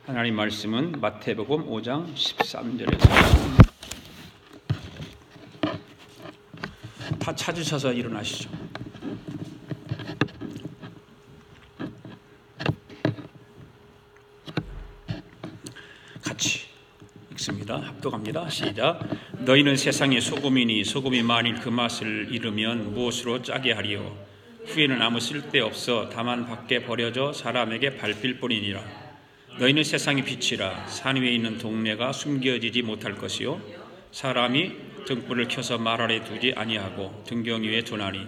하나님 말씀은 마태복음 5장 13절에서 다 찾으셔서 일어나시죠. 같이 읽습니다. 합독합니다. 시작. 너희는 세상의 소금이니 소금이 만일 그 맛을 잃으면 무엇으로 짜게 하리요? 후에는 아무 쓸데없어 다만 밖에 버려져 사람에게 밟힐 뿐이니라. 너희는 세상의 빛이라. 산 위에 있는 동네가 숨겨지지 못할 것이요 사람이 등불을 켜서 말 아래 두지 아니하고 등경 위에 두나니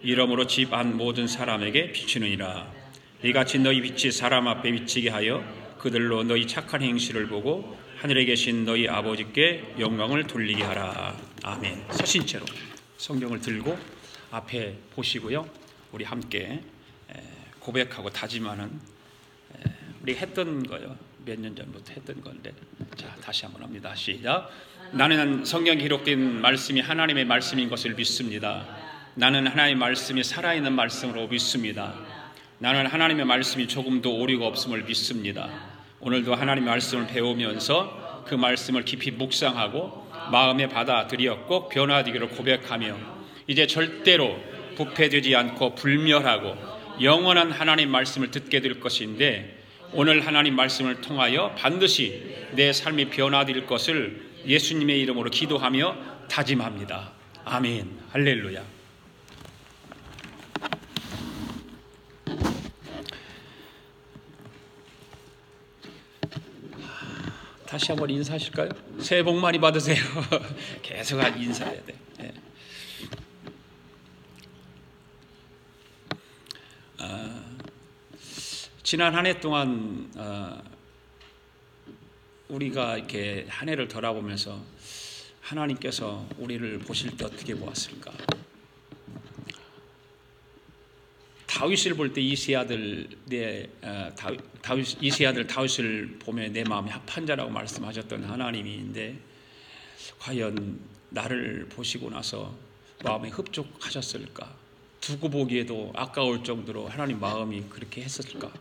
이러므로 집 안 모든 사람에게 비추느니라. 이같이 너희 빛이 사람 앞에 비치게 하여 그들로 너희 착한 행실을 보고 하늘에 계신 너희 아버지께 영광을 돌리게 하라. 아멘. 서신 채로 성경을 들고 앞에 보시고요, 우리 함께 고백하고 다짐하는, 우리 했던 거요. 몇 년 전부터 했던 건데, 자, 다시 한번 합니다. 시작. 나는 성경에 기록된 말씀이 하나님의 말씀인 것을 믿습니다. 나는 하나님의 말씀이 살아있는 말씀으로 믿습니다. 나는 하나님의 말씀이 조금도 오류가 없음을 믿습니다. 오늘도 하나님의 말씀을 배우면서 그 말씀을 깊이 묵상하고 마음에 받아들여 꼭 변화되기를 고백하며 이제 절대로 부패되지 않고 불멸하고 영원한 하나님 말씀을 듣게 될 것인데, 오늘 하나님 말씀을 통하여 반드시 내 삶이 변화될 것을 예수님의 이름으로 기도하며 다짐합니다. 아멘. 할렐루야. 다시 한번 인사하실까요? 새해 복 많이 받으세요. 계속 인사해야 돼. 네. 지난 한 해 동안 우리가 이렇게 한 해를 돌아보면서 하나님께서 우리를 보실 때 어떻게 보았을까? 다윗을 볼 때 이세 아들 다윗을 보며 내 마음이 합한 자라고 말씀하셨던 하나님인데, 과연 나를 보시고 나서 마음에 흡족하셨을까? 두고 보기에도 아까울 정도로 하나님 마음이 그렇게 했었을까?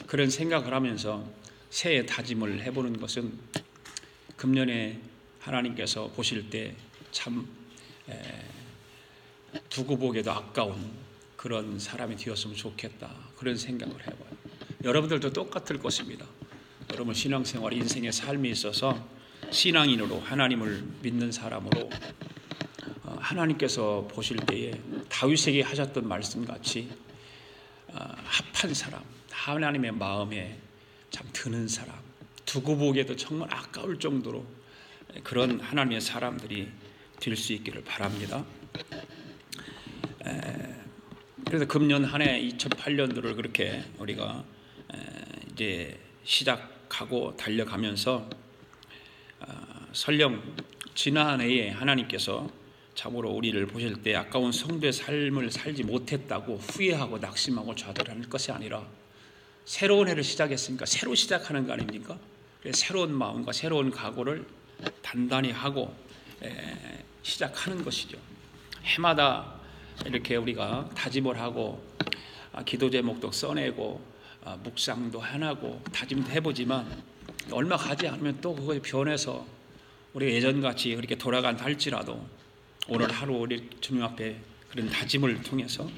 그런 생각을 하면서 새해 다짐을 해보는 것은, 금년에 하나님께서 보실 때 참 두고 보기에도 아까운 그런 사람이 되었으면 좋겠다, 그런 생각을 해봐요. 여러분들도 똑같을 것입니다. 여러분 신앙생활, 인생의 삶이 있어서 신앙인으로 하나님을 믿는 사람으로 하나님께서 보실 때에 다윗에게 하셨던 말씀같이 합한 사람, 하나님의 마음에 참 드는 사람, 두고 보기에도 정말 아까울 정도로 그런 하나님의 사람들이 될 수 있기를 바랍니다. 그래서 금년 한 해 2008년도를 그렇게 우리가 이제 시작하고 달려가면서 설령 지난 해에 하나님께서 참으로 우리를 보실 때 아까운 성도의 삶을 살지 못했다고 후회하고 낙심하고 좌절하는 것이 아니라, 새로운 해를 시작했으니까 새로 시작하는 거 아닙니까? 새로운 마음과 새로운 각오를 단단히 하고 시작하는 것이죠. 해마다 이렇게 우리가 다짐을 하고 기도 제목도 써내고 묵상도 해나고 다짐도 해보지만 얼마 가지 않으면 또 그것이 변해서 우리가 예전같이 그렇게 돌아간다 할지라도 오늘 하루 우리 주님 앞에 그런 다짐을 통해서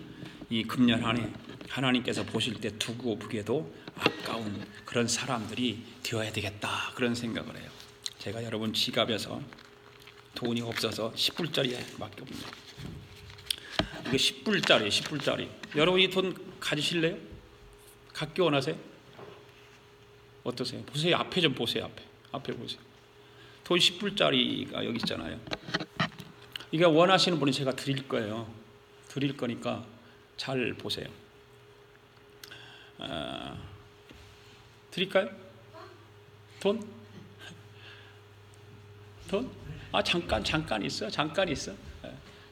이 금년 한 해 하나님께서 보실 때 두고 보기에도 아까운 그런 사람들이 되어야 되겠다, 그런 생각을 해요. 제가 여러분 지갑에서 돈이 없어서 10불짜리밖에 없네요. 이게 10불짜리. 여러분 이 돈 가지실래요? 갖기 원하세요? 어떠세요? 보세요. 앞에 좀 보세요. 앞에 보세요. 돈 10불짜리가 여기 있잖아요. 이게 원하시는 분이 제가 드릴 거예요. 드릴 거니까 잘 보세요. 드릴까요? 돈? 잠깐 있어.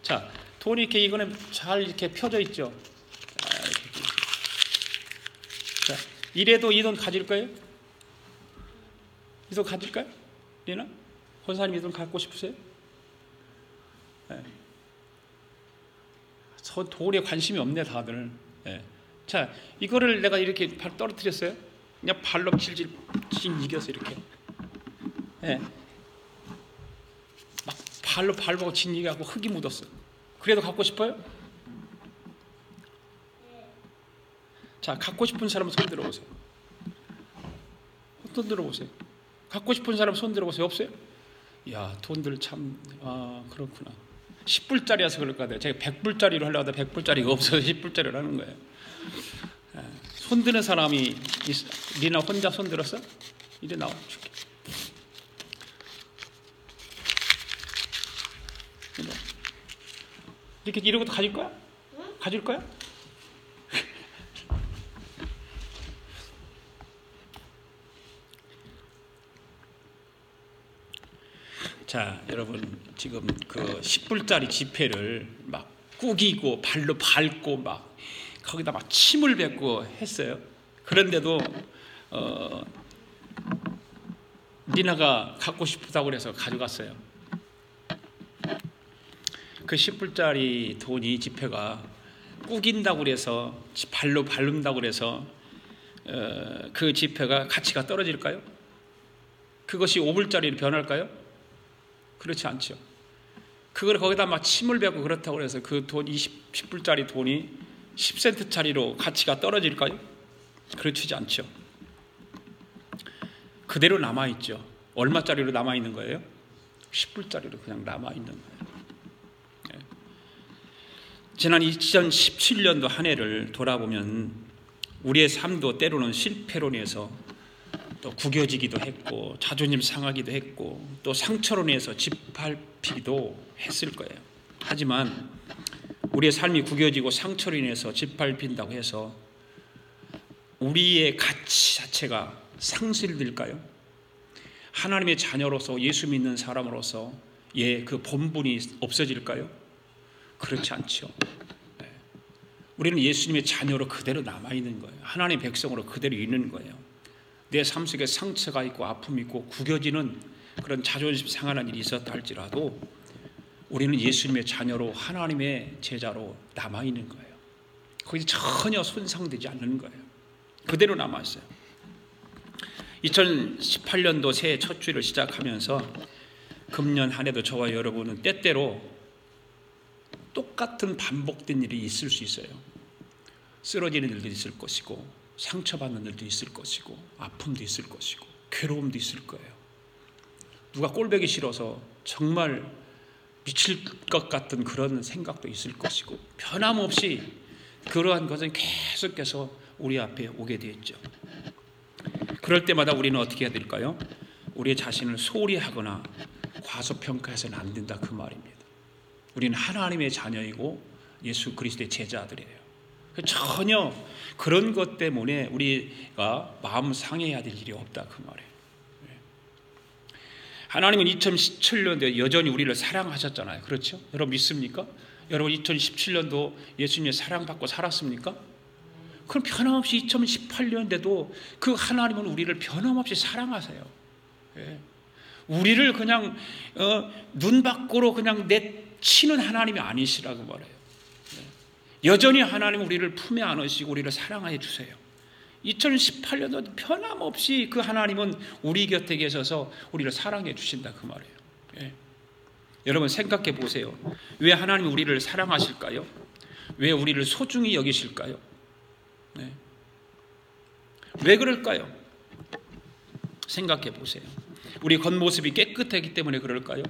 자, 돈이 이렇게 이거는 잘 이렇게 펴져 있죠. 자, 이래도 이 돈 가질 거예요? 이 돈 가질까요? 리나? 권사님 이 돈 갖고 싶으세요? 저 돈에 관심이 없네 다들. 자, 이거를 내가 이렇게 떨어뜨렸어요. 그냥 발로 질질 이겨서 이렇게, 예, 막 발로 밟고 진이겨갖고 흙이 묻었어. 그래도 갖고 싶어요? 자, 갖고 싶은 사람 손 들어보세요. 손 들어보세요. 갖고 싶은 사람 손 들어보세요. 없어요? 야, 돈들 참, 그렇구나. 10불짜리라서 그럴 것 같아요. 제가 100불짜리로 하려고 하다 100불짜리가 없어서 10불짜리로 하는 거예요. 손 드는 사람이, 리나 혼자 손 들었어? 이리 나와 줄게. 이렇게 이런 것도 가질 거야? 가질 거야? 자, 여러분, 지금 그 10불짜리 지폐를 막 꾸기고 발로 밟고 막 거기다 막 침을 뱉고 했어요. 그런데도 리나가 갖고 싶다고 그래서 가져갔어요. 그 10불짜리 돈이 지폐가 꾸긴다고 그래서 발로 밟는다고 그래서 그 지폐가 가치가 떨어질까요? 그것이 5불짜리로 변할까요? 그렇지 않죠. 그걸 거기다 막 침을 뱉고 그렇다고 해서 그 돈 10불짜리 돈이 10센트짜리로 가치가 떨어질까요? 그렇지 않죠. 그대로 남아있죠. 얼마짜리로 남아있는 거예요? 10불짜리로 그냥 남아있는 거예요. 네. 지난 2017년도 한 해를 돌아보면 우리의 삶도 때로는 실패로 인해서 또 구겨지기도 했고 자존심 상하기도 했고 또 상처로 인해서 짓밟히기도 했을 거예요. 하지만 우리의 삶이 구겨지고 상처로 인해서 짓밟힌다고 해서 우리의 가치 자체가 상실될까요? 하나님의 자녀로서 예수 믿는 사람으로서 그 본분이 없어질까요? 그렇지 않죠. 네. 우리는 예수님의 자녀로 그대로 남아있는 거예요. 하나님의 백성으로 그대로 있는 거예요. 내 삶 속에 상처가 있고 아픔이 있고 구겨지는 그런 자존심 상하는 일이 있었다 할지라도 우리는 예수님의 자녀로 하나님의 제자로 남아있는 거예요. 거기 전혀 손상되지 않는 거예요. 그대로 남아있어요. 2018년도 새해 첫 주일을 시작하면서 금년 한 해도 저와 여러분은 때때로 똑같은 반복된 일이 있을 수 있어요. 쓰러지는 일도 있을 것이고 상처받는 일도 있을 것이고 아픔도 있을 것이고 괴로움도 있을 거예요. 누가 꼴보기 싫어서 정말 미칠 것 같은 그런 생각도 있을 것이고 변함없이 그러한 것은 계속해서 우리 앞에 오게 되어 있죠. 그럴 때마다 우리는 어떻게 해야 될까요? 우리 자신을 소홀히 하거나 과소평가해서는 안 된다 그 말입니다. 우리는 하나님의 자녀이고 예수 그리스도의 제자들이에요. 전혀 그런 것 때문에 우리가 마음 상해야 될 일이 없다 그 말이에요. 하나님은 2017년도에 여전히 우리를 사랑하셨잖아요. 그렇죠? 여러분 믿습니까? 여러분 2017년도 예수님의 사랑받고 살았습니까? 그럼 변함없이 2018년대도 그 하나님은 우리를 변함없이 사랑하세요. 우리를 그냥 눈 밖으로 그냥 내치는 하나님이 아니시라고 말해요. 여전히 하나님은 우리를 품에 안으시고 우리를 사랑해 주세요. 2018년도 변함없이 그 하나님은 우리 곁에 계셔서 우리를 사랑해 주신다 그 말이에요. 여러분 생각해 보세요. 왜 하나님이 우리를 사랑하실까요? 왜 우리를 소중히 여기실까요? 왜 그럴까요? 생각해 보세요. 우리 겉모습이 깨끗하기 때문에 그럴까요?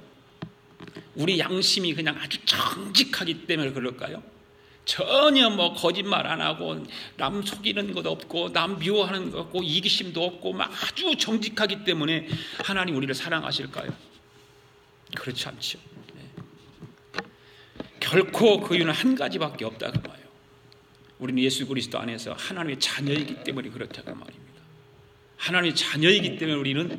우리 양심이 그냥 아주 정직하기 때문에 그럴까요? 전혀 거짓말 안 하고 남 속이는 것도 없고 남 미워하는 것 없고 이기심도 없고 아주 정직하기 때문에 하나님 우리를 사랑하실까요? 그렇지 않죠. 결코 그 이유는 한 가지밖에 없다고 봐요. 우리는 예수 그리스도 안에서 하나님의 자녀이기 때문에 그렇다고 말입니다. 하나님의 자녀이기 때문에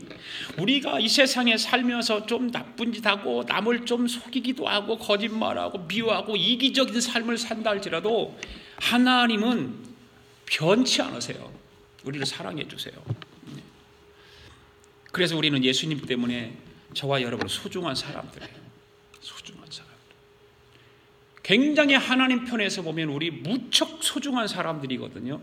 우리가 이 세상에 살면서 좀 나쁜 짓 하고 남을 좀 속이기도 하고 거짓말하고 미워하고 이기적인 삶을 산다 할지라도 하나님은 변치 않으세요. 우리를 사랑해 주세요. 그래서 우리는 예수님 때문에 저와 여러분 소중한 사람들이에요. 소중한 사람들. 굉장히 하나님 편에서 보면 우리 무척 소중한 사람들이거든요.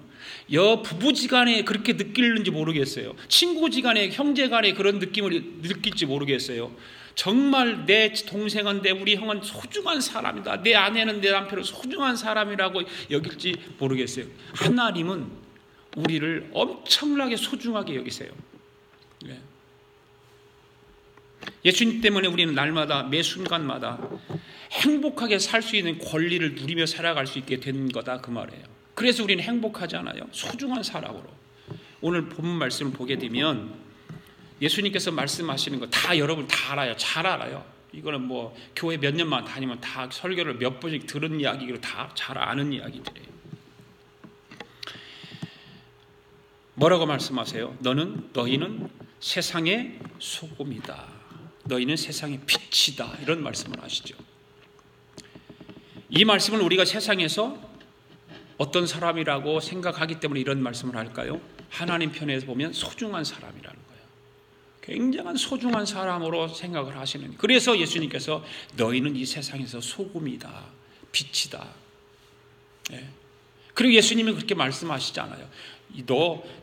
부부지간에 그렇게 느끼는지 모르겠어요. 친구지간에, 형제간에 그런 느낌을 느낄지 모르겠어요. 정말 내 동생은, 우리 형은 소중한 사람이다, 내 아내는, 내 남편은 소중한 사람이라고 여길지 모르겠어요. 하나님은 우리를 엄청나게 소중하게 여기세요. 예수님 때문에 우리는 날마다, 매 순간마다 행복하게 살 수 있는 권리를 누리며 살아갈 수 있게 된 거다, 그 말이에요. 그래서 우리는 행복하지 않아요? 소중한 사람으로. 오늘 본문 말씀을 보게 되면 예수님께서 말씀하시는 거 다 여러분 다 알아요. 잘 알아요. 이거는 뭐 교회 몇 년만 다니면 다 설교를 몇 번씩 들은 이야기로 다 잘 아는 이야기들이에요. 뭐라고 말씀하세요? 너희는 세상의 소금이다. 너희는 세상의 빛이다. 이런 말씀을 하시죠. 이 말씀을 우리가 세상에서 어떤 사람이라고 생각하기 때문에 이런 말씀을 할까요? 하나님 편에서 보면 소중한 사람이라는 거예요. 굉장한 소중한 사람으로 생각을 하시는 거예요. 그래서 예수님께서 너희는 이 세상에서 소금이다, 빛이다. 그리고 예수님은 그렇게 말씀하시잖아요.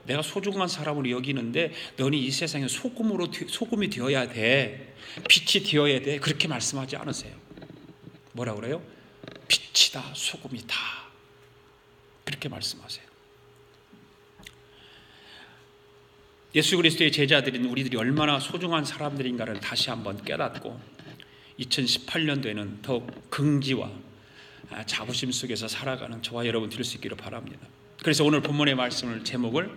내가 소중한 사람으로 여기는데 너는 이 세상에 소금이 되어야 돼, 빛이 되어야 돼, 그렇게 말씀하지 않으세요. 뭐라 그래요? 빛이다, 소금이다, 그렇게 말씀하세요. 예수 그리스도의 제자들인 우리들이 얼마나 소중한 사람들인가를 다시 한번 깨닫고 2018년도에는 더욱 긍지와 자부심 속에서 살아가는 저와 여러분 될 수 있기를 바랍니다. 그래서 오늘 본문의 말씀을 제목을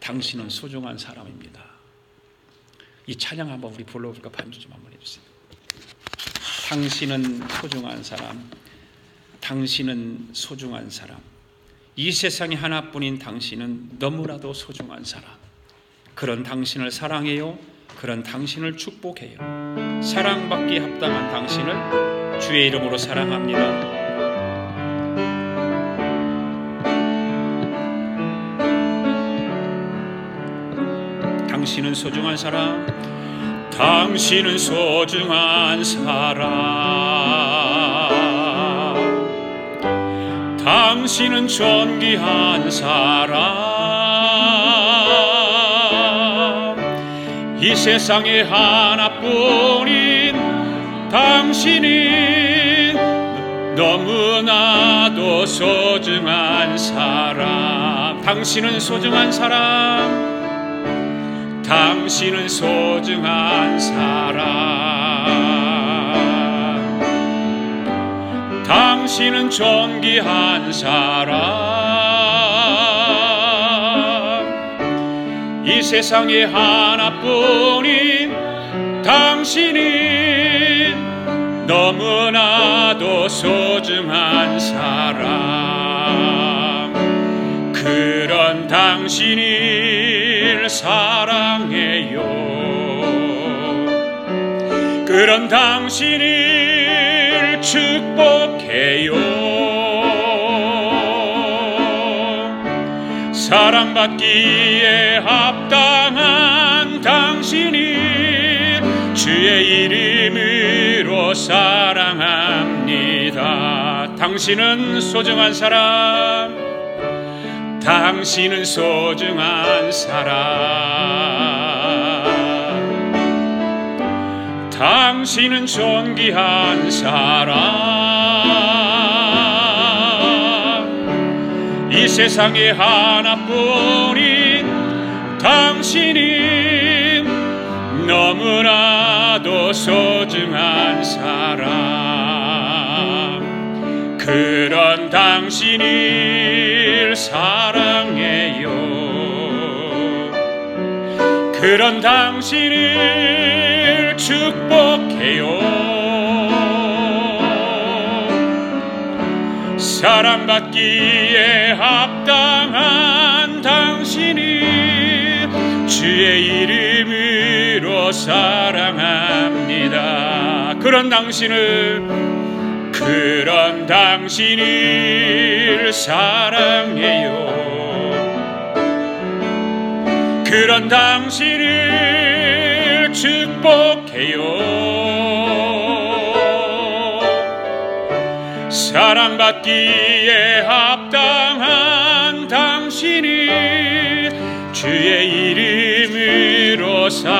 당신은 소중한 사람입니다. 이 찬양 한번 우리 불러볼까? 반주 좀 한번 해주세요. 당신은 소중한 사람, 당신은 소중한 사람, 이 세상에 하나뿐인 당신은 너무나도 소중한 사람. 그런 당신을 사랑해요. 그런 당신을 축복해요. 사랑받기 합당한 당신을 주의 이름으로 사랑합니다. 당신은 소중한 사람, 당신은 소중한 사람, 당신은 존귀한 사람, 이 세상에 하나뿐인 당신이 너무나도 소중한 사람. 당신은 소중한 사람, 당신은 소중한 사람, 당신은 존귀한 사람, 이 세상에 하나뿐인 당신이 너무나도 소중한 사람. 그런 당신을 사랑해요. 그런 당신을 축복해요. 사랑받기에 합당한 당신이 주의 이름으로 사랑합니다. 당신은 소중한 사람, 당신은 소중한 사람, 당신은 존귀한 사람, 이 세상에 하나뿐인 당신이 너무나도 소중한 사람. 그런 당신을 사랑해요. 그런 당신을 축복해요. 사랑받기에 합당한 당신이 주의 이름으로 사랑합니다. 그런 당신을 사랑해요. 그런 당신을 축복해요. 사랑받기에 합당한 당신을 주의 이름으로 사랑합니다.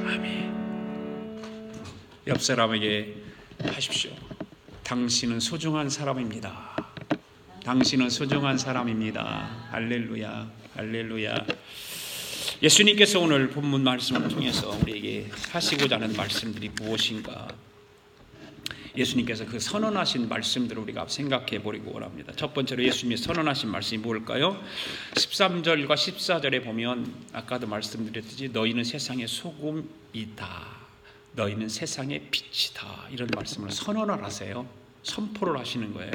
아멘. 옆 사람에게 하십시오. 당신은 소중한 사람입니다. 당신은 소중한 사람입니다. 할렐루야, 할렐루야. 예수님께서 오늘 본문 말씀을 통해서 우리에게 하시고자 하는 말씀들이 무엇인가? 예수님께서 그 선언하신 말씀들을 우리가 생각해 보려고 원합니다. 첫 번째로 예수님이 선언하신 말씀이 뭘까요? 13절과 14절에 보면 아까도 말씀드렸듯이 너희는 세상의 소금이다. 너희는 세상의 빛이다. 이런 말씀을 선언을 하세요. 선포를 하시는 거예요.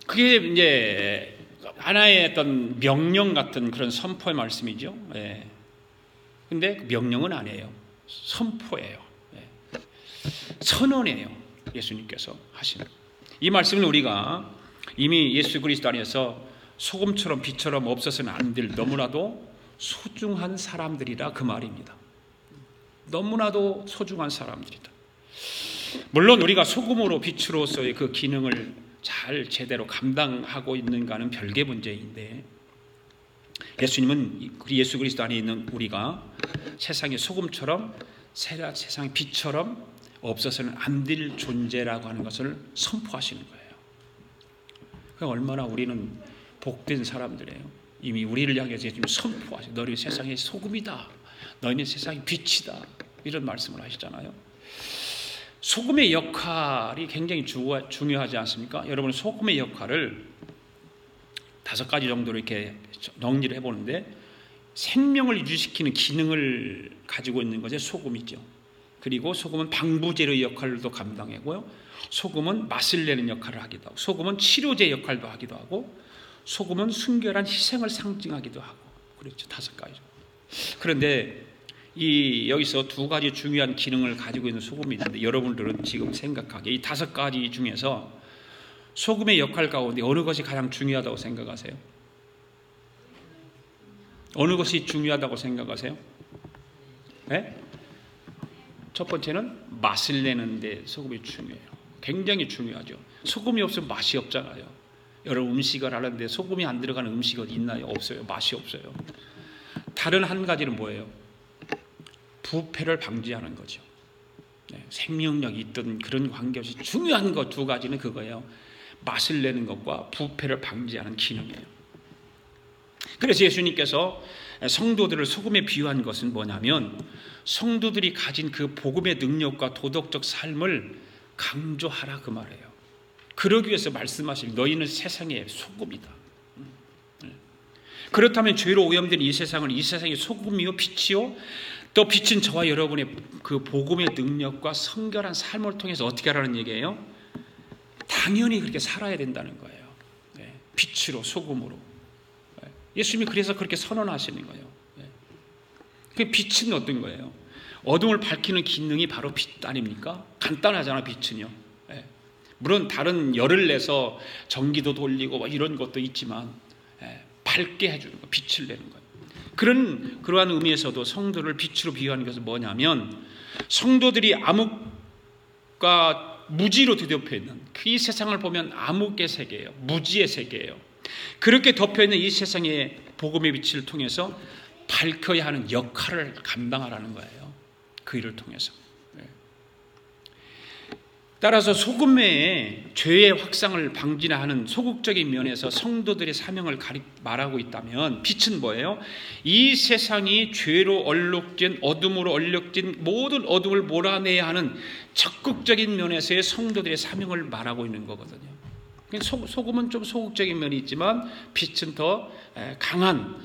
그게 이제 하나의 어떤 명령 같은 그런 선포의 말씀이죠. 예. 근데 명령은 아니에요. 선포예요. 예. 선언이에요. 예수님께서 하시는. 이 말씀은 우리가 이미 예수 그리스도 안에서 소금처럼 빛처럼 없어서는 안 될 너무나도 소중한 사람들이라 그 말입니다. 너무나도 소중한 사람들이다. 물론 우리가 소금으로 빛으로서의 그 기능을 잘 제대로 감당하고 있는가는 별개 문제인데, 예수님은 예수 그리스도 안에 있는 우리가 세상의 소금처럼 세상의 빛처럼 없어서는 안 될 존재라고 하는 것을 선포하시는 거예요. 얼마나 우리는 복된 사람들이에요. 이미 우리를 향해서 예수님 선포하시고 너희 세상의 소금이다. 너희는 세상의 빛이다. 이런 말씀을 하시잖아요. 소금의 역할이 굉장히 중요하지 않습니까? 여러분, 소금의 역할을 5가지 정도로 이렇게 정리를 해보는데, 생명을 유지시키는 기능을 가지고 있는 것이 소금이죠. 그리고 소금은 방부제의 역할도 감당하고요. 소금은 맛을 내는 역할을 하기도 하고, 소금은 치료제 역할도 하기도 하고, 소금은 순결한 희생을 상징하기도 하고, 그렇죠. 5가지. 그런데 여기서 2가지 중요한 기능을 가지고 있는 소금이 있는데, 여러분들은 지금 생각하기에 이 5가지 중에서 소금의 역할 가운데 어느 것이 가장 중요하다고 생각하세요? 어느 것이 중요하다고 생각하세요? 네? 첫 번째는 맛을 내는데 소금이 중요해요. 굉장히 중요하죠. 소금이 없으면 맛이 없잖아요. 여러분, 음식을 하는데 소금이 안 들어가는 음식이 있나요? 없어요. 맛이 없어요. 다른 한 가지는 뭐예요? 부패를 방지하는 거죠. 네, 생명력이 있던 그런 관계없이 중요한 것 2가지는 그거예요. 맛을 내는 것과 부패를 방지하는 기능이에요. 그래서 예수님께서 성도들을 소금에 비유한 것은 뭐냐면, 성도들이 가진 그 복음의 능력과 도덕적 삶을 강조하라 그 말이에요. 그러기 위해서 말씀하실 너희는 세상의 소금이다. 그렇다면 죄로 오염된 이 세상을 이 세상의 소금이요 빛이요, 또 빛은 저와 여러분의 그 복음의 능력과 성결한 삶을 통해서 어떻게 하라는 얘기예요? 당연히 그렇게 살아야 된다는 거예요. 네, 빛으로, 소금으로. 네, 예수님이 그래서 그렇게 선언하시는 거예요. 네. 그 빛은 어떤 거예요? 어둠을 밝히는 기능이 바로 빛 아닙니까? 간단하잖아, 빛은요. 네. 물론 다른 열을 내서 전기도 돌리고 뭐 이런 것도 있지만, 네, 밝게 해주는 거, 빛을 내는 거예요. 그러한 의미에서도 성도를 빛으로 비유하는 것은 뭐냐면, 성도들이 암흑과 무지로 뒤덮여 있는 이 세상을 보면 암흑의 세계예요. 무지의 세계예요. 그렇게 덮여 있는 이 세상의 복음의 빛을 통해서 밝혀야 하는 역할을 감당하라는 거예요. 그 일을 통해서. 따라서 소금의 죄의 확산을 방지하는 소극적인 면에서 성도들의 사명을 말하고 있다면, 빛은 뭐예요? 이 세상이 죄로 얼룩진, 어둠으로 얼룩진 모든 어둠을 몰아내야 하는 적극적인 면에서의 성도들의 사명을 말하고 있는 거거든요. 소금은 좀 소극적인 면이 있지만 빛은 더 강한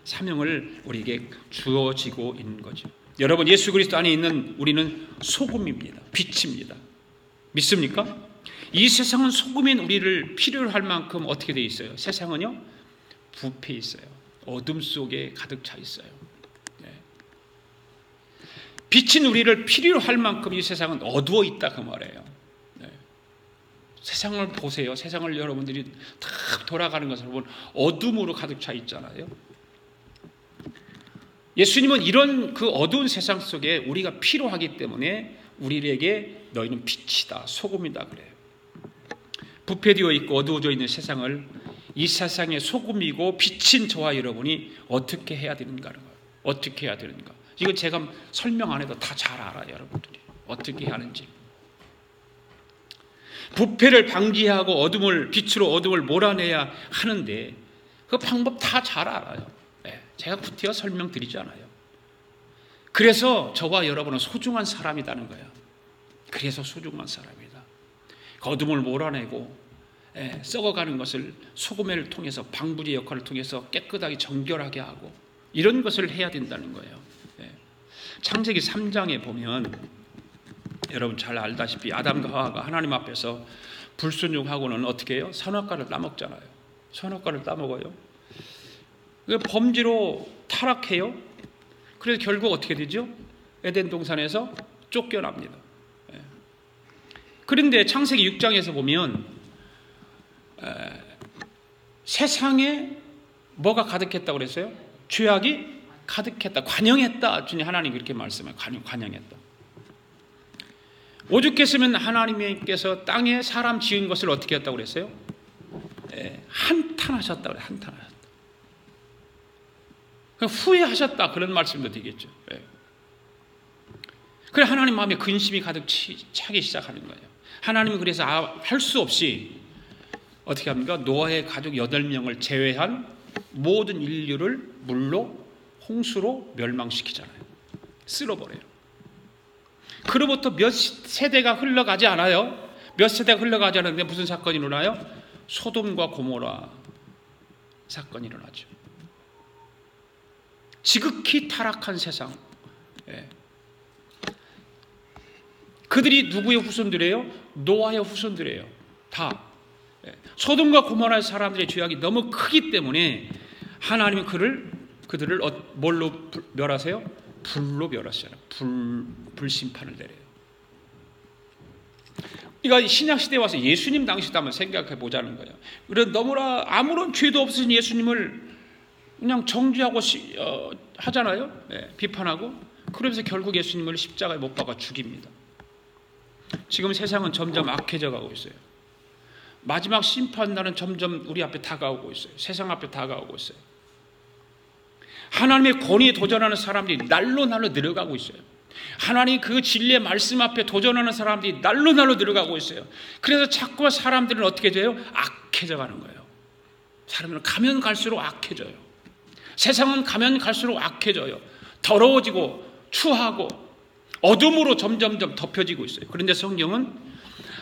사명을 우리에게 주어지고 있는 거죠. 여러분, 예수 그리스도 안에 있는 우리는 소금입니다. 빛입니다. 믿습니까? 이 세상은 소금인 우리를 필요로 할 만큼 어떻게 되어 있어요? 세상은요, 부패 있어요. 어둠 속에 가득 차 있어요. 네. 빛인 우리를 필요로 할 만큼 이 세상은 어두워 있다 그 말이에요. 네. 세상을 보세요. 세상을 여러분들이 다 돌아가는 것을 보면 어둠으로 가득 차 있잖아요. 예수님은 이런 그 어두운 세상 속에 우리가 필요하기 때문에 우리에게 너희는 빛이다, 소금이다 그래요. 부패되어 있고 어두워져 있는 세상을 이 세상의 소금이고 빛인 저와 여러분이 어떻게 해야 되는가, 어떻게 해야 되는가. 이건 제가 설명 안 해도 다 잘 알아요, 여러분들이. 어떻게 해야 하는지. 부패를 방지하고 어둠을 빛으로 어둠을 몰아내야 하는데 그 방법 다 잘 알아요. 제가 구태여 설명드리지 않아요. 그래서 저와 여러분은 소중한 사람이라는 거예요. 그래서 소중한 사람이다. 어둠을 몰아내고 썩어가는 것을 소금을 통해서 방부제 역할을 통해서 깨끗하게 정결하게 하고 이런 것을 해야 된다는 거예요. 창세기 3장에 보면 여러분 잘 알다시피 아담과 하와가 하나님 앞에서 불순종하고는 어떻게 해요? 선악과를 따먹잖아요. 선악과를 따먹어요. 범죄로 타락해요. 그래서 결국 어떻게 되죠? 에덴 동산에서 쫓겨납니다. 그런데 창세기 6장에서 보면 세상에 뭐가 가득했다고 그랬어요? 죄악이 가득했다, 관영했다. 주님 하나님 그렇게 말씀해요. 관영했다. 오죽했으면 하나님께서 땅에 사람 지은 것을 어떻게 했다고 그랬어요? 한탄하셨다고 그래요. 한탄하셨다. 후회하셨다 그런 말씀도 되겠죠. 그래 하나님 마음에 근심이 가득 차기 시작하는 거예요. 하나님은 그래서 할 수 없이 어떻게 합니까? 노아의 가족 8명을 제외한 모든 인류를 물로 홍수로 멸망시키잖아요. 쓸어버려요. 그로부터 몇 세대가 흘러가지 않아요. 몇 세대가 흘러가지 않았는데 무슨 사건이 일어나요? 소돔과 고모라 사건이 일어나죠. 지극히 타락한 세상. 그들이 누구의 후손들이에요? 노아의 후손들이에요. 다. 소돔과 고모라의 사람들의 죄악이 너무 크기 때문에 하나님은 그들을 뭘로 멸하세요? 불로 멸하시잖아요. 불심판을 내려요. 그러니까 신약시대에 와서 예수님 당시도 한번 생각해 보자는 거예요. 그런 너무나 아무런 죄도 없으신 예수님을 그냥 정죄하고 하잖아요. 비판하고. 그러면서 결국 예수님을 십자가에 못 박아 죽입니다. 지금 세상은 점점 악해져 가고 있어요. 마지막 심판날은 점점 우리 앞에 다가오고 있어요. 세상 앞에 다가오고 있어요. 하나님의 권위에 도전하는 사람들이 날로 늘어가고 있어요. 하나님 그 진리의 말씀 앞에 도전하는 사람들이 날로 늘어가고 있어요. 그래서 자꾸 사람들은 어떻게 돼요? 악해져 가는 거예요. 사람들은 가면 갈수록 악해져요. 세상은 가면 갈수록 악해져요. 더러워지고 추하고 어둠으로 점점점 덮여지고 있어요. 그런데 성경은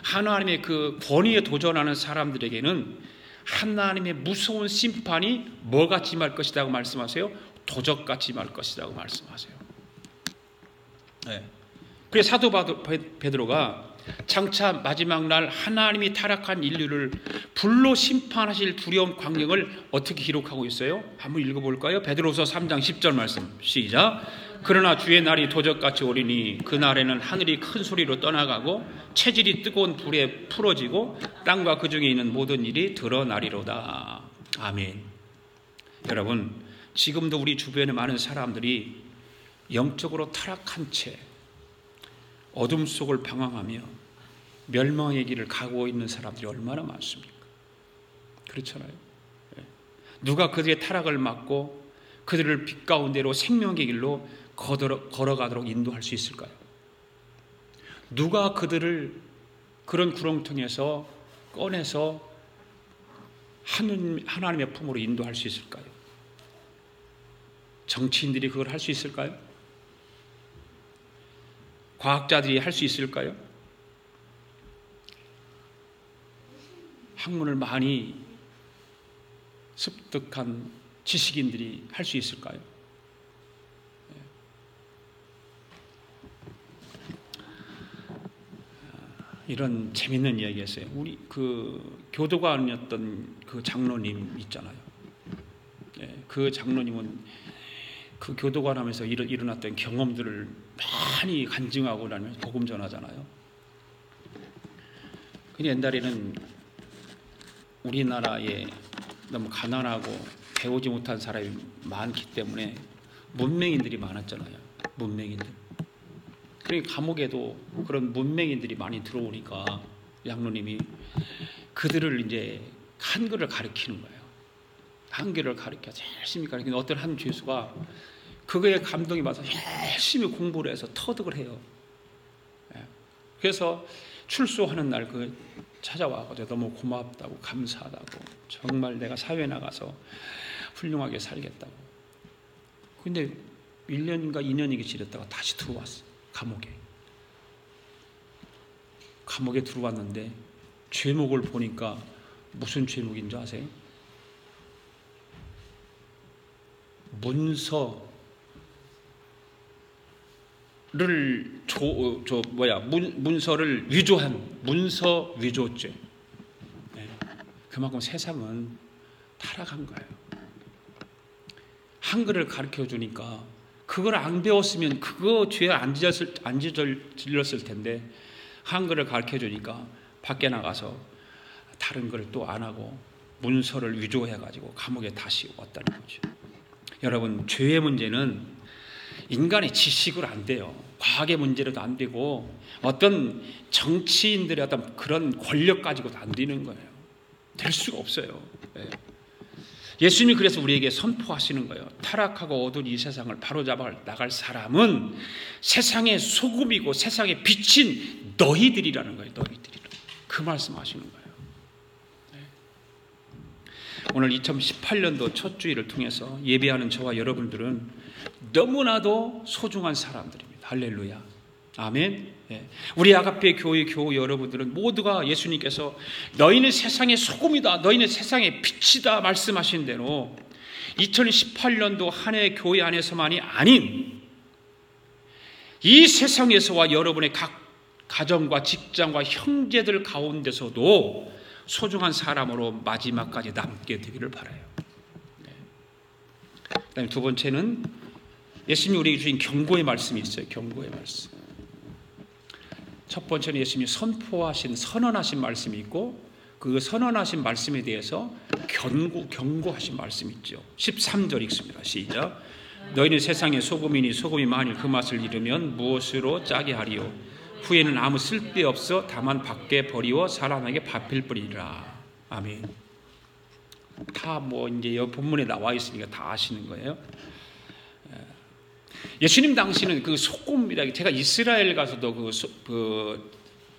하나님의 그 권위에 도전하는 사람들에게는 하나님의 무서운 심판이 뭐같이 임할 것이라고 말씀하세요? 도적같이 임할 것이라고 말씀하세요. 그래서 사도 베드로가 장차 마지막 날 하나님이 타락한 인류를 불로 심판하실 두려운 광경을 어떻게 기록하고 있어요? 한번 읽어볼까요? 베드로서 3장 10절 말씀 시작. 그러나 주의 날이 도적같이 오리니 그날에는 하늘이 큰 소리로 떠나가고 체질이 뜨거운 불에 풀어지고 땅과 그 중에 있는 모든 일이 드러나리로다. 아멘. 여러분 지금도 우리 주변에 많은 사람들이 영적으로 타락한 채 어둠 속을 방황하며 멸망의 길을 가고 있는 사람들이 얼마나 많습니까? 그렇잖아요. 누가 그들의 타락을 막고 그들을 빛 가운데로 생명의 길로 걸어가도록 인도할 수 있을까요? 누가 그들을 그런 구렁텅이에서 꺼내서 하나님의 품으로 인도할 수 있을까요? 정치인들이 그걸 할 수 있을까요? 과학자들이 할 수 있을까요? 학문을 많이 습득한 지식인들이 할 수 있을까요? 이런 재밌는 이야기였어요. 우리 그 교도관이었던 그 장로님 있잖아요. 그 장로님은 그 교도관 하면서 일어났던 경험들을 많이 간증하고 나면 복음 전하잖아요. 근데 옛날에는 우리나라에 너무 가난하고 배우지 못한 사람이 많기 때문에 문맹인들이 많았잖아요. 문맹인들. 그러니까 감옥에도 그런 문맹인들이 많이 들어오니까 양로님이 그들을 이제 한글을 가르치는 거예요. 한글을 가르쳐서 열심히 가르치는 어떤 한 죄수가 그거에 감동이 받아서 열심히 공부를 해서 터득을 해요. 그래서 출소하는 날 그 찾아와가지고 너무 고맙다고 감사하다고 정말 내가 사회에 나가서 훌륭하게 살겠다고. 근데 1년인가 2년이게 지냈다가 다시 들어왔어. 감옥에 들어왔는데 죄목을 보니까 무슨 죄목인 줄 아세요? 문서를 위조한 문서 위조죄. 그만큼 세상은 타락한 거예요. 한글을 가르쳐 주니까 그걸 안 배웠으면 그거 죄 안 질렀을 텐데 한글을 가르쳐 주니까 밖에 나가서 다른 걸 또 안 하고 문서를 위조해 가지고 감옥에 다시 왔다는 거죠. 여러분, 죄의 문제는 인간의 지식으로 안 돼요. 과학의 문제로도 안 되고 어떤 정치인들의 어떤 그런 권력 가지고도 안 되는 거예요. 될 수가 없어요. 예수님이 그래서 우리에게 선포하시는 거예요. 타락하고 어두운 이 세상을 바로잡아 나갈 사람은 세상의 소금이고 세상의 빛인 너희들이라는 거예요. 그 말씀하시는 거예요. 오늘 2018년도 첫 주일을 통해서 예배하는 저와 여러분들은 너무나도 소중한 사람들입니다. 할렐루야. 아멘. 우리 아가페 교회 교우 여러분들은 모두가 예수님께서 너희는 세상의 소금이다, 너희는 세상의 빛이다 말씀하신 대로 2018년도 한 해 교회 안에서만이 아닌 이 세상에서와 여러분의 각 가정과 직장과 형제들 가운데서도 소중한 사람으로 마지막까지 남게 되기를 바라요. 그다음에 두 번째는 예수님이 우리에게 주신 경고의 말씀이 있어요. 경고의 말씀. 첫 번째는 예수님이 선언하신 말씀이 있고 그 선언하신 말씀에 대해서 경고하신 말씀이 있죠. 13절 읽습니다. 시작. 너희는 세상의 소금이니 소금이 만일 그 맛을 잃으면 무엇으로 짜게 하리요? 후에는 아무 쓸데없어 다만 밖에 버리워 사람에게 밟힐 뿐이라. 아멘. 다 이제 여기 본문에 나와 있으니까 다 아시는 거예요. 예수님 당시는 그 소금이라, 제가 이스라엘 가서도 그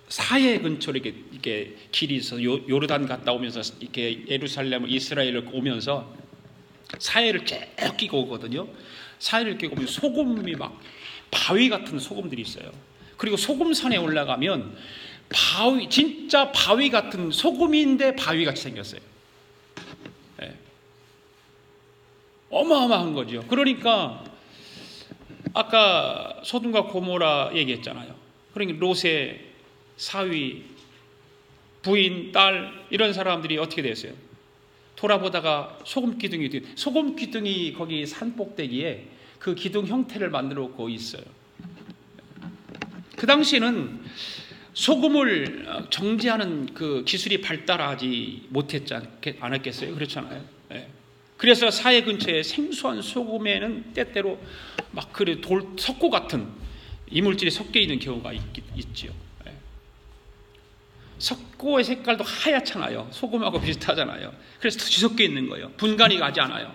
사해 근처로 이렇게 길이 있어서 요르단 갔다 오면서 이렇게 예루살렘 이스라엘을 오면서 사해를 쭉 끼고 오거든요. 사해를 끼고 오면 소금이 막 바위 같은 소금들이 있어요. 그리고 소금산에 올라가면 진짜 바위 같은 소금인데 바위 같이 생겼어요. 어마어마한 거죠. 그러니까 아까 소돔과 고모라 얘기했잖아요. 그러니까 롯의 사위, 부인, 딸 이런 사람들이 어떻게 됐어요? 돌아보다가 소금 기둥이 거기 산 꼭대기에 그 기둥 형태를 만들어 놓고 있어요. 그 당시에는 소금을 정제하는 그 기술이 발달하지 못했지 않았겠어요? 그렇잖아요. 그래서 사해 근처에 생소한 소금에는 때때로 막 석고 같은 이물질이 섞여 있는 경우가 있지요. 석고의 색깔도 하얗잖아요. 소금하고 비슷하잖아요. 그래서 뒤섞여 있는 거예요. 분간이 가지 않아요.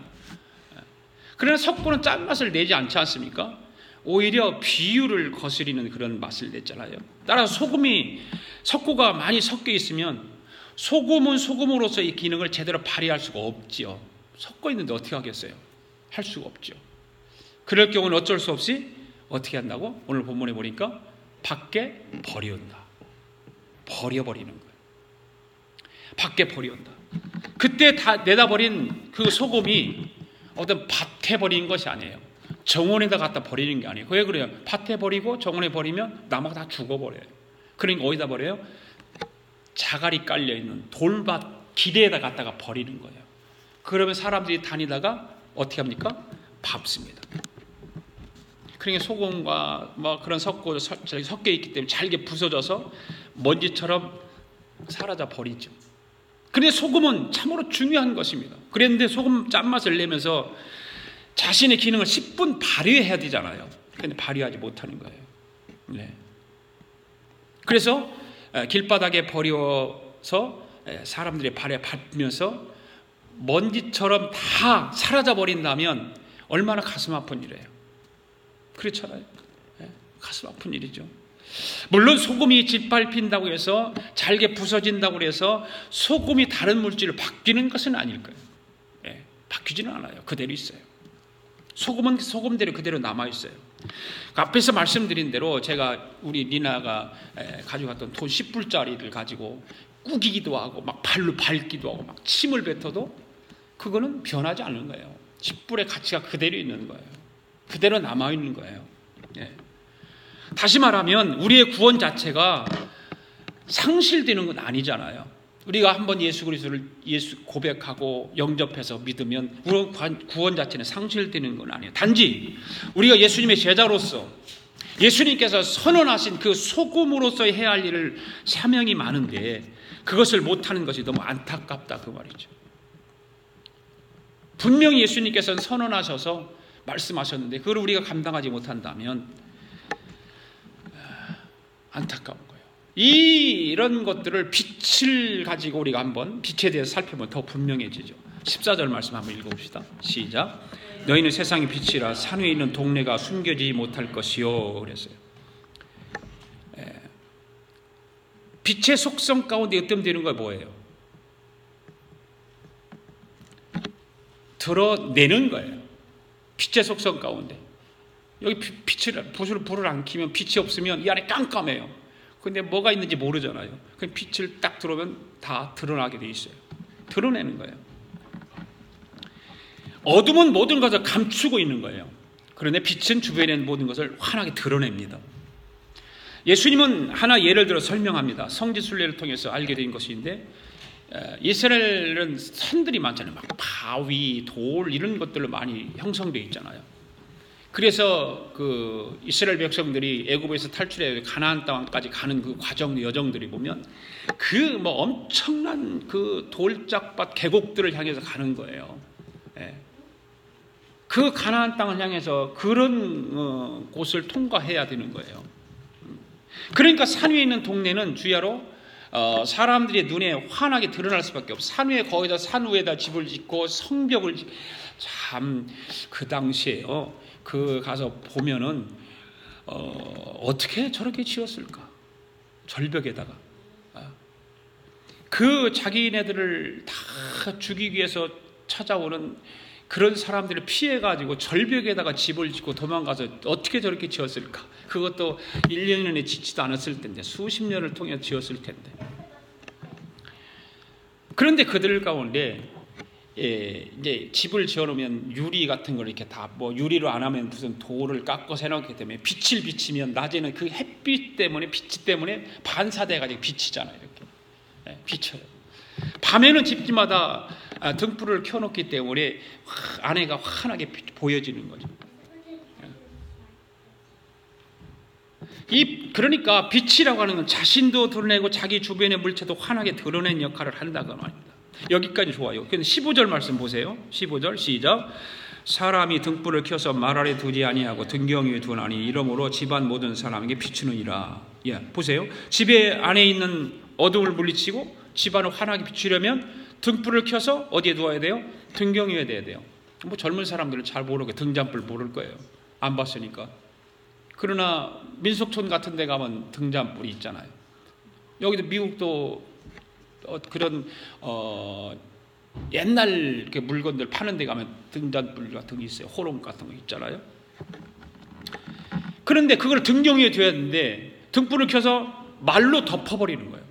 그러나 석고는 짠맛을 내지 않지 않습니까? 오히려 비율을 거스리는 그런 맛을 냈잖아요. 따라서 석고가 많이 섞여 있으면 소금은 소금으로서의 기능을 제대로 발휘할 수가 없지요. 섞어 있는데 어떻게 하겠어요? 할 수가 없죠. 그럴 경우는 어쩔 수 없이 어떻게 한다고? 오늘 본문에 보니까 밖에 버려온다. 버려버리는 거예요. 밖에 버려온다. 그때 다 내다 버린 그 소금이 어떤 밭에 버린 것이 아니에요. 정원에다 갖다 버리는 게 아니에요. 왜 그래요? 밭에 버리고 정원에 버리면 나무가 다 죽어버려요. 그러니까 어디다 버려요? 자갈이 깔려있는 돌밭 길에다 갖다가 버리는 거예요. 그러면 사람들이 다니다가 어떻게 합니까? 밟습니다. 그러니까 소금과 그런 섞여 있기 때문에 잘게 부서져서 먼지처럼 사라져 버리죠. 그런데 소금은 참으로 중요한 것입니다. 그런데 소금 짠맛을 내면서 자신의 기능을 10분 발휘해야 되잖아요. 근데 발휘하지 못하는 거예요. 네. 그래서 길바닥에 버려서 사람들의 발에 밟으면서 먼지처럼 다 사라져 버린다면 얼마나 가슴 아픈 일이에요. 그렇잖아요. 가슴 아픈 일이죠. 물론 소금이 짓밟힌다고 해서 잘게 부서진다고 해서 소금이 다른 물질로 바뀌는 것은 아닐 거예요. 바뀌지는 않아요. 그대로 있어요. 소금은 소금대로 그대로 남아있어요. 앞에서 말씀드린 대로 제가 우리 리나가 가져갔던 돈 10불짜리를 가지고 꾸기기도 하고 막 발로 밟기도 하고 막 침을 뱉어도 그거는 변하지 않는 거예요. 10불의 가치가 그대로 있는 거예요. 그대로 남아있는 거예요. 다시 말하면 우리의 구원 자체가 상실되는 건 아니잖아요. 우리가 한번 예수 그리스도를 고백하고 영접해서 믿으면 우리 구원 자체는 상실되는 건 아니에요. 단지 우리가 예수님의 제자로서 예수님께서 선언하신 그 소금으로서 해야 할 일을 사명이 많은데 그것을 못하는 것이 너무 안타깝다 그 말이죠. 분명히 예수님께서는 선언하셔서 말씀하셨는데 그걸 우리가 감당하지 못한다면 안타까운 거예요. 이런 것들을 빛을 가지고 우리가 한번 빛에 대해서 살펴보면 더 분명해지죠. 14절 말씀 한번 읽어봅시다. 시작. 너희는 세상의 빛이라 산 위에 있는 동네가 숨겨지지 못할 것이요. 그랬어요. 빛의 속성 가운데 으뜸되는 건 뭐예요? 드러내는 거예요. 빛의 속성 가운데. 여기 불을 안 켜면 빛이 없으면 이 안에 깜깜해요. 근데 뭐가 있는지 모르잖아요. 그 빛을 딱 들어오면 다 드러나게 돼 있어요. 드러내는 거예요. 어둠은 모든 것을 감추고 있는 거예요. 그런데 빛은 주변에 있는 모든 것을 환하게 드러냅니다. 예수님은 하나 예를 들어 설명합니다. 성지순례를 통해서 알게 된 것인데 이스라엘은 산들이 많잖아요. 막 바위, 돌 이런 것들로 많이 형성되어 있잖아요. 그래서 그 이스라엘 백성들이 애굽에서 탈출해 가나안 땅까지 가는 그 과정 여정들이 보면 그 뭐 엄청난 그 돌짝밭 계곡들을 향해서 가는 거예요. 그 가나안 땅을 향해서 그런 곳을 통과해야 되는 거예요. 그러니까 산 위에 있는 동네는 주야로 사람들의 눈에 환하게 드러날 수밖에 없어요. 산 위에 거기다 산 위에다 집을 짓고 성벽을 참 그 당시에요. 그 가서 보면은 어떻게 저렇게 지었을까? 절벽에다가 그 자기네들을 다 죽이기 위해서 찾아오는 그런 사람들을 피해가지고 절벽에다가 집을 짓고 도망가서 어떻게 저렇게 지었을까? 그것도 1년에 짓지도 않았을 텐데 수십 년을 통해 지었을 텐데. 그런데 그들 가운데 이제 집을 지어놓으면 유리 같은 걸 이렇게 다 뭐 유리로 안 하면 무슨 돌을 깎아서 해놓기 때문에 빛을 비치면 낮에는 그 햇빛 때문에 빛 때문에 반사돼가지고 비치잖아요. 이렇게 비쳐요. 밤에는 집집마다 등불을 켜놓기 때문에 안에가 환하게 보여지는 거죠. 그러니까 빛이라고 하는 건 자신도 드러내고 자기 주변의 물체도 환하게 드러낸 역할을 한다고 말입니다. 여기까지 좋아요. 근데 15절 말씀 보세요. 15절 시작. 사람이 등불을 켜서 말 아래 두지 아니하고 등경 위에 두나니 이러므로 집안 모든 사람에게 비추느니라. 보세요. 집에 안에 있는 어둠을 물리치고 집안을 환하게 비추려면 등불을 켜서 어디에 두어야 돼요? 등경 위에 둬야 돼요. 뭐 젊은 사람들은 잘 모르고 등잔불 모를 거예요. 안 봤으니까. 그러나 민속촌 같은 데 가면 등잔불이 있잖아요. 여기도 미국도 그런 옛날 이렇게 물건들 파는 데 가면 등잔불 같은 게 있어요. 호롱 같은 거 있잖아요. 그런데 그걸 등경 위에 둬야 되는데 등불을 켜서 말로 덮어버리는 거예요.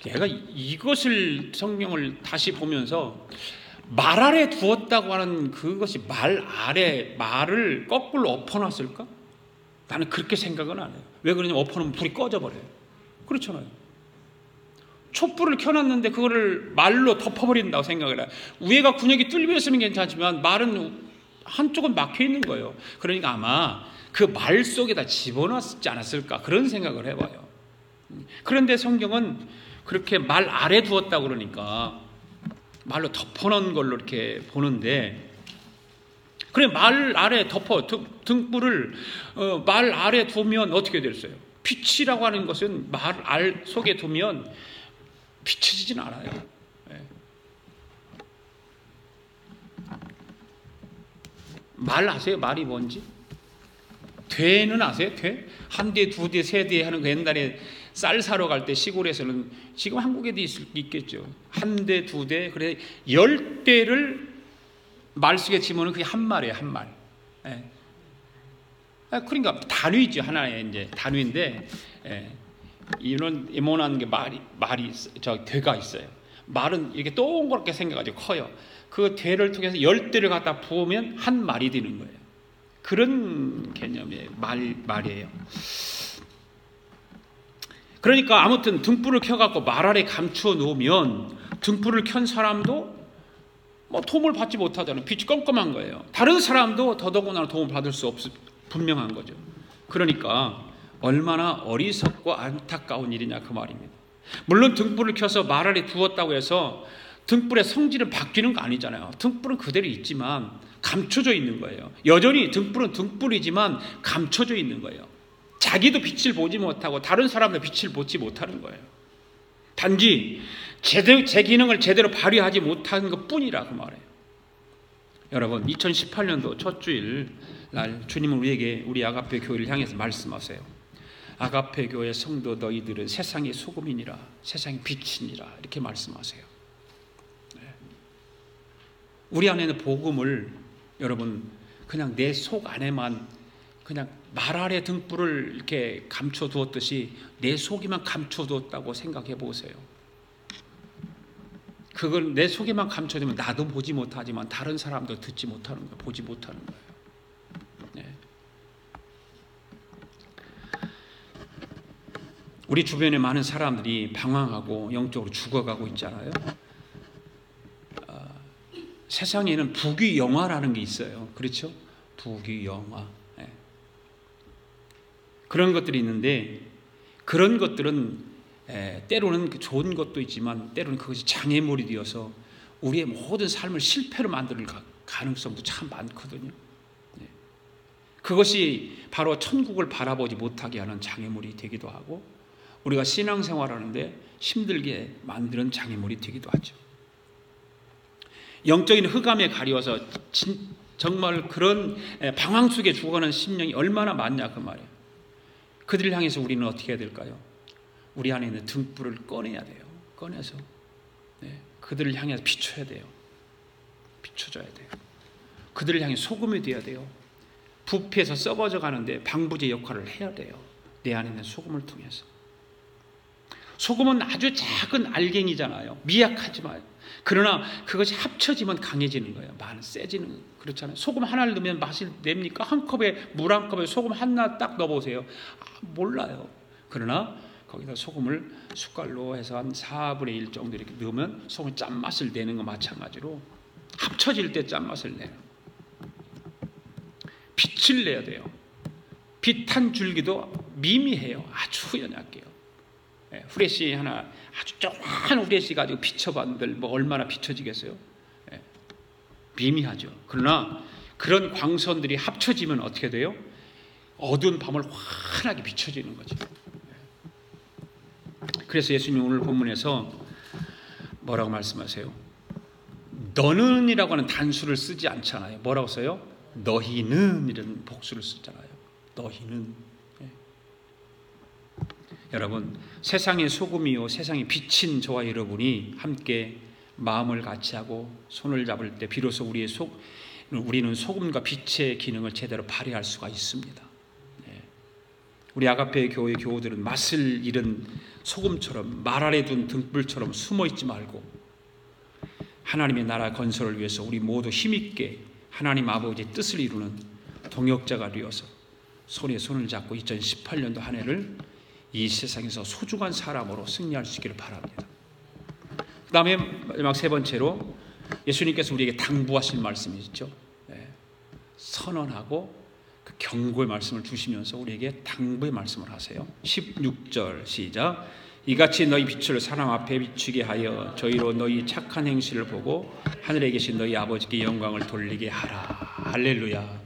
제가 이것을 성경을 다시 보면서 말 아래 두었다고 하는 그것이 말 아래 말을 거꾸로 엎어놨을까? 나는 그렇게 생각은 안 해요. 왜 그러냐면 엎어놓으면 불이 꺼져버려요. 그렇잖아요. 촛불을 켜놨는데 그거를 말로 덮어버린다고 생각을 해요. 위에가 군역이 뚫려 있으면 괜찮지만 말은 한쪽은 막혀 있는 거예요. 그러니까 아마 그 말 속에다 집어넣지 않았을까 그런 생각을 해봐요. 그런데 성경은 그렇게 말 아래 두었다고 그러니까 말로 덮어놓은 걸로 이렇게 보는데 그래 말 아래 덮어 등불을 말 아래 두면 어떻게 됐어요? 빛이라고 하는 것은 말 알 속에 두면 비춰지진 않아요. 예. 말 아세요? 말이 뭔지? 되는 아세요? 돼? 한 대, 두 대, 세 대 하는 거 옛날에 쌀 사러 갈 때 시골에서는 지금 한국에도 있겠죠. 한 대, 두 대, 그래 10대를 말 속에 치면은 그게 한 말이에요, 한 말. 예. 그러니까 단위죠, 하나의 이제 단위인데, 예. 이런 이모난 게 말이 되가 있어요. 말은 이렇게 동그랗게 생겨가지고 커요. 그 되를 통해서 10대를 갖다 부으면 한 말이 되는 거예요. 그런 개념이에요. 말이에요. 그러니까 아무튼 등불을 켜갖고 말 아래 감추어 놓으면 등불을 켠 사람도 뭐 도움을 받지 못하잖아요. 빛이 껌껌한 거예요. 다른 사람도 더더군다나 도움을 받을 수 분명한 거죠. 그러니까 얼마나 어리석고 안타까운 일이냐 그 말입니다. 물론 등불을 켜서 말 아래 두었다고 해서 등불의 성질은 바뀌는 거 아니잖아요. 등불은 그대로 있지만 감춰져 있는 거예요. 여전히 등불은 등불이지만 감춰져 있는 거예요. 자기도 빛을 보지 못하고 다른 사람도 빛을 보지 못하는 거예요. 단지 제 기능을 제대로 발휘하지 못하는 것뿐이라 그 말이에요. 여러분 2018년도 첫 주일 날 주님은 우리에게 우리 아가페 교회를 향해서 말씀하세요. 아가페 교회 성도 너희들은 세상의 소금이니라 세상의 빛이니라 이렇게 말씀하세요. 네. 우리 안에는 복음을 여러분 그냥 내 속 안에만 그냥 말 아래 등불을 이렇게 감춰두었듯이 내 속에만 감춰두었다고 생각해 보세요. 그걸 내 속에만 감춰두면 나도 보지 못하지만 다른 사람도 듣지 못하는 거예요. 보지 못하는 거예요. 네. 우리 주변에 많은 사람들이 방황하고 영적으로 죽어가고 있잖아요. 세상에는 부귀영화라는 게 있어요. 그렇죠? 부귀영화. 네. 그런 것들이 있는데 그런 것들은 때로는 좋은 것도 있지만 때로는 그것이 장애물이 되어서 우리의 모든 삶을 실패로 만들 가능성도 참 많거든요. 네. 그것이 바로 천국을 바라보지 못하게 하는 장애물이 되기도 하고 우리가 신앙생활하는데 힘들게 만드는 장애물이 되기도 하죠. 영적인 흑암에 가려워서 정말 그런 방황 속에 죽어가는 심령이 얼마나 많냐 그 말이에요. 그들을 향해서 우리는 어떻게 해야 될까요? 우리 안에 있는 등불을 꺼내야 돼요. 꺼내서 그들을 향해서 비춰야 돼요. 비춰줘야 돼요. 그들을 향해 소금이 되어야 돼요. 부패해서 썩어져 가는데 방부제 역할을 해야 돼요. 내 안에 있는 소금을 통해서. 소금은 아주 작은 알갱이잖아요. 미약하지만 그러나 그것이 합쳐지면 강해지는 거예요. 많이 세지는 그렇잖아요. 소금 하나를 넣으면 맛을 냅니까? 한 컵에 물 한 컵에 소금 하나 딱 넣어보세요. 몰라요. 그러나 거기다 소금을 숟갈로 해서 한 4분의 1 정도 이렇게 넣으면 소금 짠맛을 내는 거 마찬가지로 합쳐질 때 짠맛을 내요. 빛을 내야 돼요. 빛 한 줄기도 미미해요. 아주 연약해요. 후레쉬 하나 아주 조그만 후레쉬 가지고 비춰봤는들 뭐 얼마나 비춰지겠어요? 미미하죠. 그러나 그런 광선들이 합쳐지면 어떻게 돼요? 어두운 밤을 환하게 비춰지는 거죠. 그래서 예수님 오늘 본문에서 뭐라고 말씀하세요? 너는 이라고 하는 단수를 쓰지 않잖아요. 뭐라고 써요? 너희는 이런 복수를 쓰잖아요. 너희는. 여러분 세상의 소금이요 세상의 빛인 저와 여러분이 함께 마음을 같이 하고 손을 잡을 때 비로소 우리는 소금과 빛의 기능을 제대로 발휘할 수가 있습니다. 우리 아가페 교회 교우들은 맛을 잃은 소금처럼 말 아래 둔 등불처럼 숨어있지 말고 하나님의 나라 건설을 위해서 우리 모두 힘있게 하나님 아버지의 뜻을 이루는 동역자가 되어서 손에 손을 잡고 2018년도 한 해를 이 세상에서 소중한 사람으로 승리할 수 있기를 바랍니다. 그 다음에 마지막 세 번째로 예수님께서 우리에게 당부하신 말씀이 있죠. 선언하고 그 경고의 말씀을 주시면서 우리에게 당부의 말씀을 하세요. 16절 시작. 이같이 너희 빛을 사람 앞에 비추게 하여 저희로 너희 착한 행실을 보고 하늘에 계신 너희 아버지께 영광을 돌리게 하라. 할렐루야.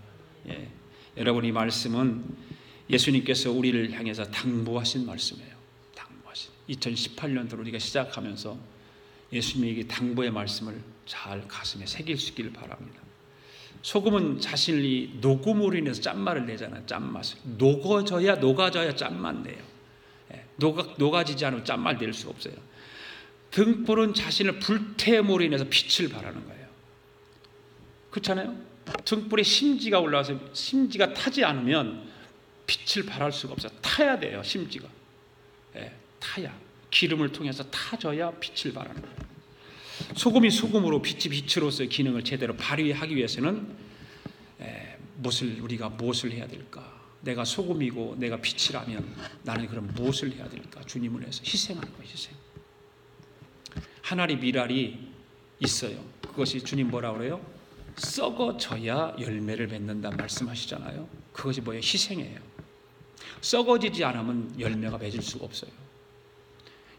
예. 여러분, 이 말씀은 예수님께서 우리를 향해서 당부하신 말씀이에요. 당부하신. 2018년도로 우리가 시작하면서 예수님에게 당부의 말씀을 잘 가슴에 새길 수 있기를 바랍니다. 소금은 자신이 녹음으로 인해서 짠맛을 내잖아요. 짠맛을. 녹아져야 짠맛 내요. 녹아지지 않으면 짠맛 낼 수가 없어요. 등불은 자신을 불태움으로 인해서 빛을 발하는 거예요. 그렇잖아요? 등불에 심지가 올라와서 심지가 타지 않으면 빛을 발할 수가 없어요. 타야 돼요. 심지가. 타야. 기름을 통해서 타져야 빛을 발하는 거예요. 소금이 소금으로 빛이 빛으로서의 기능을 제대로 발휘하기 위해서는 무엇을 해야 될까? 내가 소금이고 내가 빛이라면 나는 그럼 무엇을 해야 될까? 주님을 위해서 희생하는 거예요. 희생. 하나의 미랄이 있어요. 그것이 주님 뭐라고 그래요? 썩어져야 열매를 맺는다 말씀하시잖아요. 그것이 뭐예요? 희생이에요. 썩어지지 않으면 열매가 맺을 수가 없어요.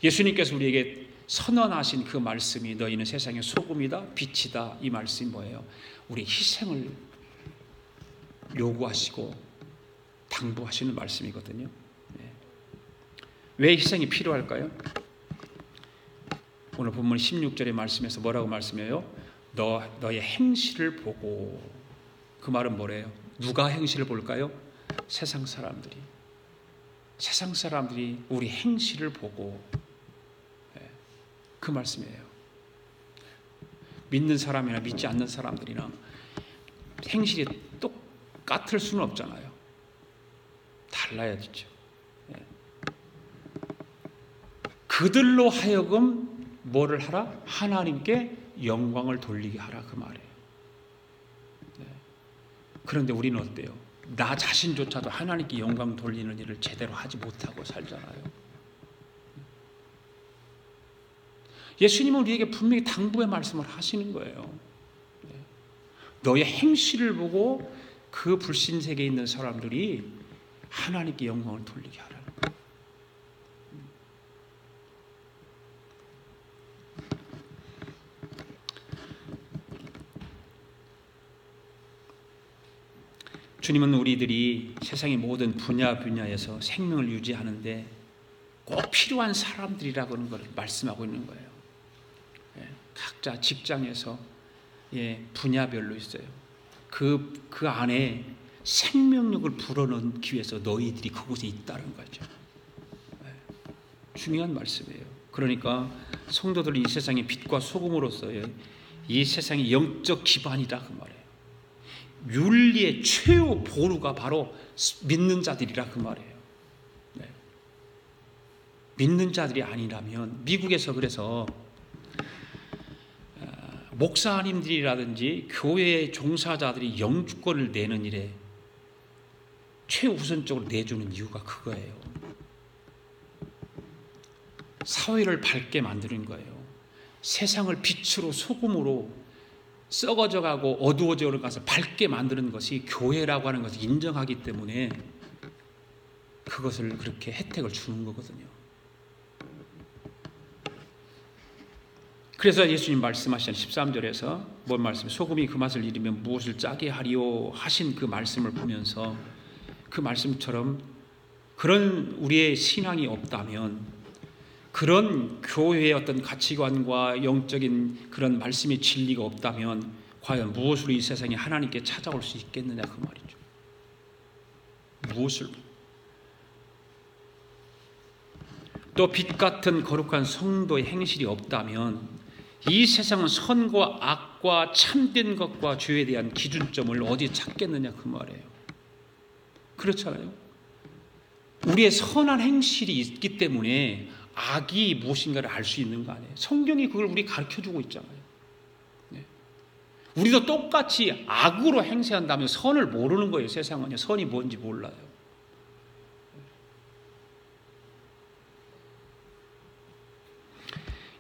예수님께서 우리에게 선언하신 그 말씀이 너희는 세상의 소금이다 빛이다, 이 말씀이 뭐예요? 우리 희생을 요구하시고 당부하시는 말씀이거든요. 왜 희생이 필요할까요? 오늘 본문 16절의 말씀에서 뭐라고 말씀해요? 너의 행실을 보고. 그 말은 뭐래요? 누가 행실을 볼까요? 세상 사람들이 우리 행실을 보고. 그 말씀이에요. 믿는 사람이나 믿지 않는 사람들이나 행실이 똑같을 수는 없잖아요. 달라야 되죠. 그들로 하여금 뭐를 하라? 하나님께 영광을 돌리게 하라, 그 말이에요. 그런데 우리는 어때요? 나 자신조차도 하나님께 영광 돌리는 일을 제대로 하지 못하고 살잖아요. 예수님은 우리에게 분명히 당부의 말씀을 하시는 거예요. 너의 행실을 보고 그 불신세계에 있는 사람들이 하나님께 영광을 돌리게 하라는 거예요. 주님은 우리들이 세상의 모든 분야에서 생명을 유지하는데 꼭 필요한 사람들이라고 하는 걸 말씀하고 있는 거예요. 각자 직장에서 분야별로 있어요. 그 안에 생명력을 불어넣기 위해서 너희들이 그곳에 있다는 거죠. 중요한 말씀이에요. 그러니까 성도들은 이 세상의 빛과 소금으로서의 이 세상의 영적 기반이다, 그 말이에요. 윤리의 최후 보루가 바로 믿는 자들이라, 그 말이에요. 믿는 자들이 아니라면, 미국에서 그래서 목사님들이라든지 교회의 종사자들이 영주권을 내는 일에 최우선적으로 내주는 이유가 그거예요. 사회를 밝게 만드는 거예요. 세상을 빛으로 소금으로 썩어져가고 어두워져 가서 밝게 만드는 것이 교회라고 하는 것을 인정하기 때문에 그것을 그렇게 혜택을 주는 거거든요. 그래서 예수님 말씀하신 13절에서 뭔 말씀? 소금이 그 맛을 잃으면 무엇을 짜게 하리요 하신 그 말씀을 보면서 그 말씀처럼 그런 우리의 신앙이 없다면, 그런 교회의 어떤 가치관과 영적인 그런 말씀의 진리가 없다면 과연 무엇으로 이 세상에 하나님께 찾아올 수 있겠느냐, 그 말이죠. 무엇을? 또 빛 같은 거룩한 성도의 행실이 없다면 이 세상은 선과 악과 참된 것과 죄에 대한 기준점을 어디 찾겠느냐, 그 말이에요. 그렇잖아요. 우리의 선한 행실이 있기 때문에 악이 무엇인가를 알 수 있는 거 아니에요. 성경이 그걸 우리 가르쳐주고 있잖아요. 우리도 똑같이 악으로 행세한다면 선을 모르는 거예요. 세상은 선이 뭔지 몰라요.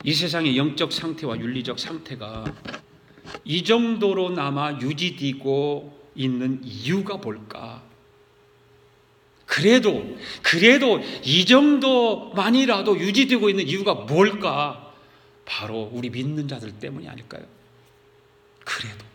이 세상의 영적 상태와 윤리적 상태가 이 정도로나마 유지되고 있는 이유가 뭘까? 그래도 이 정도만이라도 유지되고 있는 이유가 뭘까? 바로 우리 믿는 자들 때문이 아닐까요? 그래도.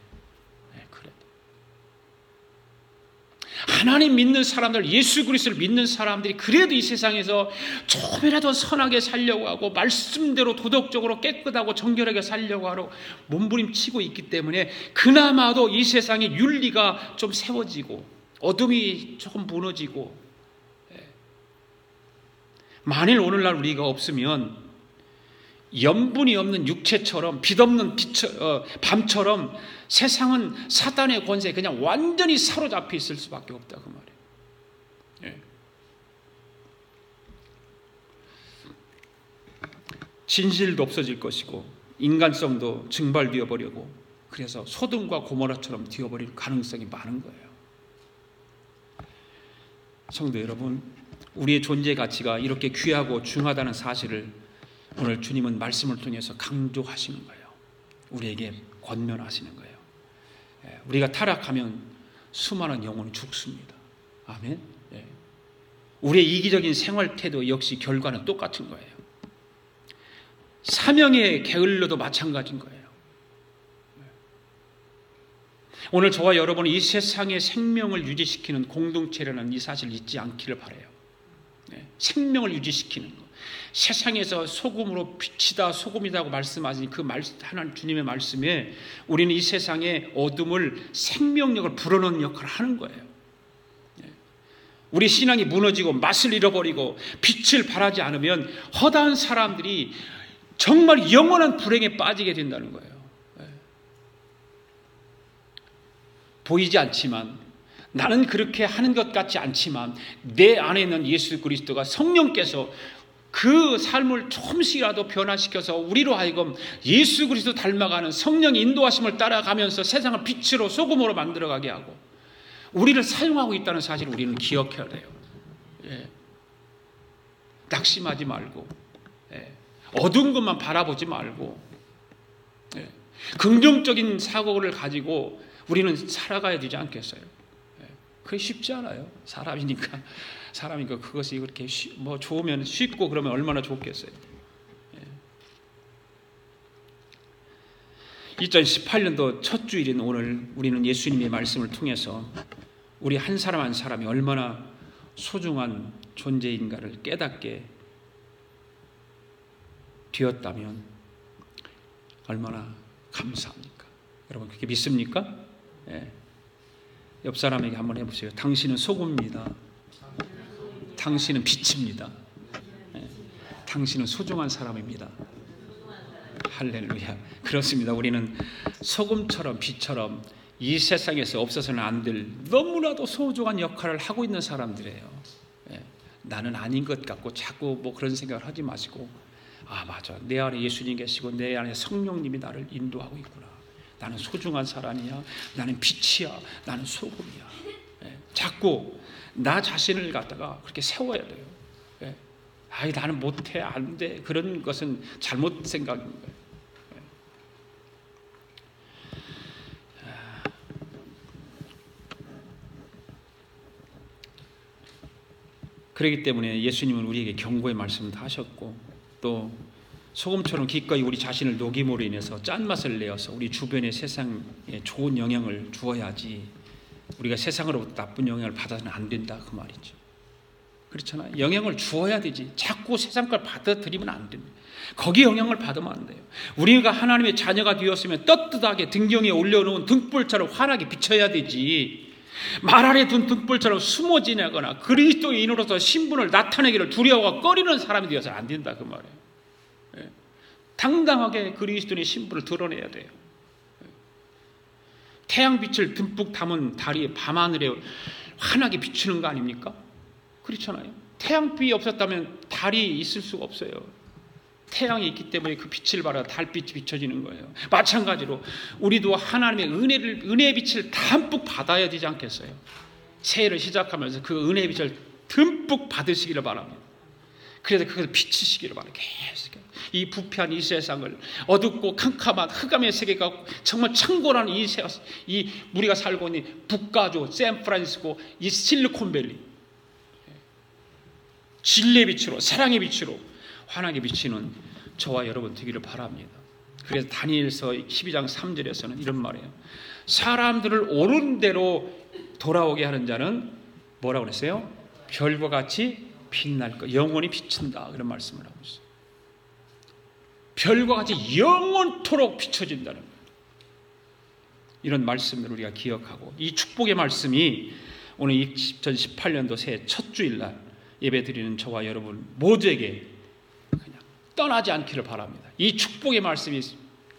하나님 믿는 사람들, 예수 그리스도를 믿는 사람들이 그래도 이 세상에서 조금이라도 선하게 살려고 하고 말씀대로 도덕적으로 깨끗하고 정결하게 살려고 하러 몸부림치고 있기 때문에 그나마도 이 세상에 윤리가 좀 세워지고 어둠이 조금 무너지고, 만일 오늘날 우리가 없으면 염분이 없는 육체처럼 빛없는 밤처럼 세상은 사단의 권세에 그냥 완전히 사로잡혀 있을 수밖에 없다 그 말이에요. 진실도 없어질 것이고 인간성도 증발되어 버리고, 그래서 소돔과 고모라처럼 되어버릴 가능성이 많은 거예요. 성도 여러분, 우리의 존재 가치가 이렇게 귀하고 중하다는 사실을 오늘 주님은 말씀을 통해서 강조하시는 거예요. 우리에게 권면하시는 거예요. 우리가 타락하면 수많은 영혼이 죽습니다. 아멘. 우리의 이기적인 생활 태도 역시 결과는 똑같은 거예요. 사명에 게을러도 마찬가지인 거예요. 오늘 저와 여러분은 이 세상의 생명을 유지시키는 공동체라는 이 사실을 잊지 않기를 바라요. 생명을 유지시키는 것. 세상에서 소금으로 빛이다, 소금이다고 말씀하신 그 하나님 주님의 말씀에 우리는 이 세상의 어둠을 생명력을 불어넣는 역할을 하는 거예요. 우리 신앙이 무너지고 맛을 잃어버리고 빛을 발하지 않으면 허다한 사람들이 정말 영원한 불행에 빠지게 된다는 거예요. 보이지 않지만, 나는 그렇게 하는 것 같지 않지만 내 안에 있는 예수 그리스도가 성령께서 그 삶을 조금씩이라도 변화시켜서 우리로 하여금 예수 그리스도 닮아가는 성령의 인도하심을 따라가면서 세상을 빛으로 소금으로 만들어가게 하고 우리를 사용하고 있다는 사실을 우리는 기억해야 돼요. 낙심하지 말고, 어두운 것만 바라보지 말고, 긍정적인 사고를 가지고 우리는 살아가야 되지 않겠어요? 그게 쉽지 않아요. 사람이니까 그것이 그렇게 좋으면 쉽고 그러면 얼마나 좋겠어요. 2018년도 첫 주일인 오늘 우리는 예수님의 말씀을 통해서 우리 한 사람 한 사람이 얼마나 소중한 존재인가를 깨닫게 되었다면 얼마나 감사합니까? 여러분 그렇게 믿습니까? 옆 사람에게 한번 해보세요. 당신은 소금입니다. 당신은 빛입니다. 당신은 소중한 사람입니다. 할렐루야. 그렇습니다. 우리는 소금처럼 빛처럼 이 세상에서 없어서는 안 될 너무나도 소중한 역할을 하고 있는 사람들이에요. 나는 아닌 것 같고 자꾸 그런 생각을 하지 마시고, 맞아, 내 안에 예수님 계시고 내 안에 성령님이 나를 인도하고 있구나. 나는 소중한 사람이야. 나는 빛이야. 나는 소금이야. 자꾸 나 자신을 갖다가 그렇게 세워야 돼요. 나는 못해, 안 돼. 그런 것은 잘못 생각인 거예요. 그렇기 때문에 예수님은 우리에게 경고의 말씀을 다 하셨고, 또 소금처럼 기꺼이 우리 자신을 녹임으로 인해서 짠맛을 내어서 우리 주변의 세상에 좋은 영향을 주어야지, 우리가 세상으로부터 나쁜 영향을 받아서는 안 된다 그 말이죠. 그렇잖아요. 영향을 주어야 되지. 자꾸 세상 걸 받아들이면 안 됩니다. 거기에 영향을 받으면 안 돼요. 우리가 하나님의 자녀가 되었으면 떳떳하게 등경에 올려놓은 등불처럼 환하게 비춰야 되지, 말 아래 둔 등불처럼 숨어 지내거나 그리스도인으로서 신분을 나타내기를 두려워하고 꺼리는 사람이 되어서는 안 된다 그 말이에요. 당당하게 그리스도인의 신분을 드러내야 돼요. 태양빛을 듬뿍 담은 달이 밤하늘에 환하게 비추는 거 아닙니까? 그렇잖아요. 태양빛이 없었다면 달이 있을 수가 없어요. 태양이 있기 때문에 그 빛을 받아 달빛이 비춰지는 거예요. 마찬가지로 우리도 하나님의 은혜의 빛을 듬뿍 받아야 되지 않겠어요? 새해를 시작하면서 그 은혜의 빛을 듬뿍 받으시기를 바랍니다. 그래서 그것을 비치시기를 바랍니다. 계속 이 부패한 이 세상을, 어둡고 캄캄한 흑암의 세계가 정말 창궐하는 이 우리가 살고 있는 북가주, 샌프란시스코, 이 실리콘밸리, 진리의 빛으로, 사랑의 빛으로 환하게 비치는 저와 여러분 되기를 바랍니다. 그래서 다니엘서 12장 3절에서는 이런 말이에요. 사람들을 옳은 대로 돌아오게 하는 자는 뭐라고 그랬어요? 별과 같이 빛날 것, 영원히 비친다, 그런 말씀을 하고 있어요. 별과 같이 영원토록 비춰진다는 거예요. 이런 말씀을 우리가 기억하고, 이 축복의 말씀이 오늘 2018년도 새해 첫 주일날 예배 드리는 저와 여러분 모두에게 그냥 떠나지 않기를 바랍니다. 이 축복의 말씀이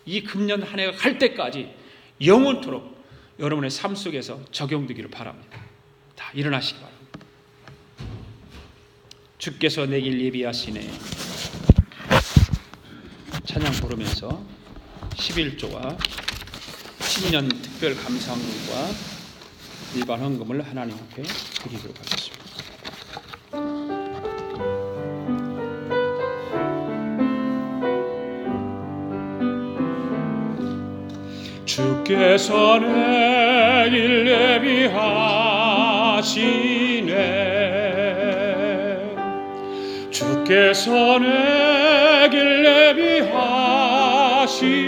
이 금년 한 해가 갈 때까지 영원토록 여러분의 삶 속에서 적용되기를 바랍니다. 다 일어나시기 바랍니다. 주께서 내길 예비하시네. 찬양 부르면서 11조와 신년 특별 감사헌금과 일반 헌금을 하나님 앞에 드리도록 하겠습니다. 주께서 내길 예비하시네. 주께서 내길 예비하시네.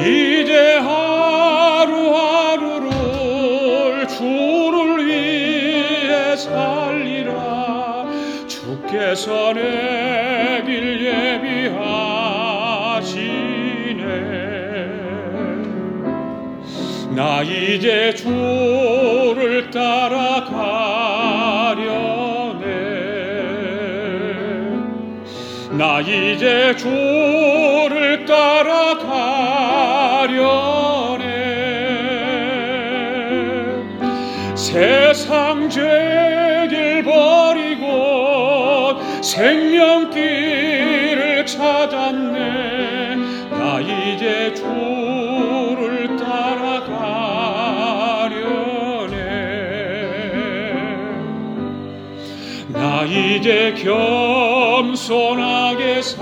이제 하루하루를 주를 위해 살리라. 주께서 내길 예비하시네. 나 이제 주를 따라가려네. 나 이제 주를 따라가려네. 세상 죄길 버리고 생명길을 찾았네. 나 이제 주를 따라가려네. 나 이제 겸손하게 살리라.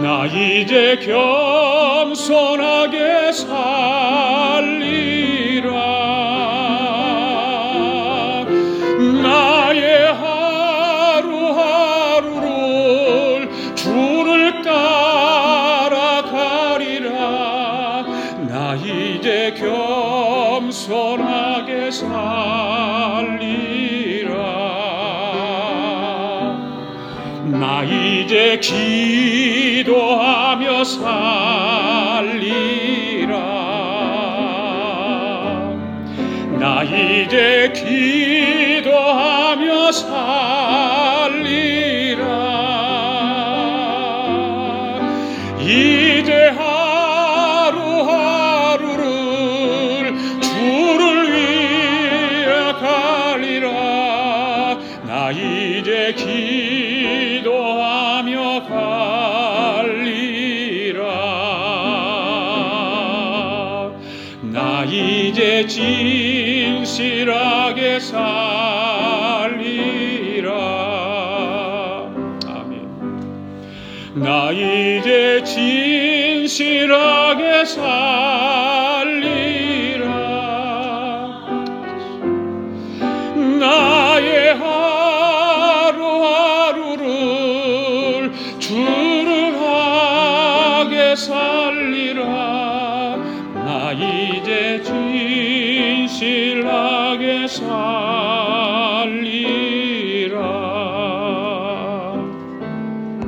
나 이제 겸손하게 살리라. 나의 하루하루를 주를 따라가리라. 나 이제 겸손하게 살리라. 나 이제 기도하며 살리라. 나 이제 기도하며 살리라. 이제 하루하루를 주를 위해 가리라. 나 이제 기도하며 갈리라. 나 이제 진실하게 살리라. 아멘. 나 이제 진실하게 살리라. 나의 하루하루를 주를 하게 살리라. 나 이제 진실하게 살리라.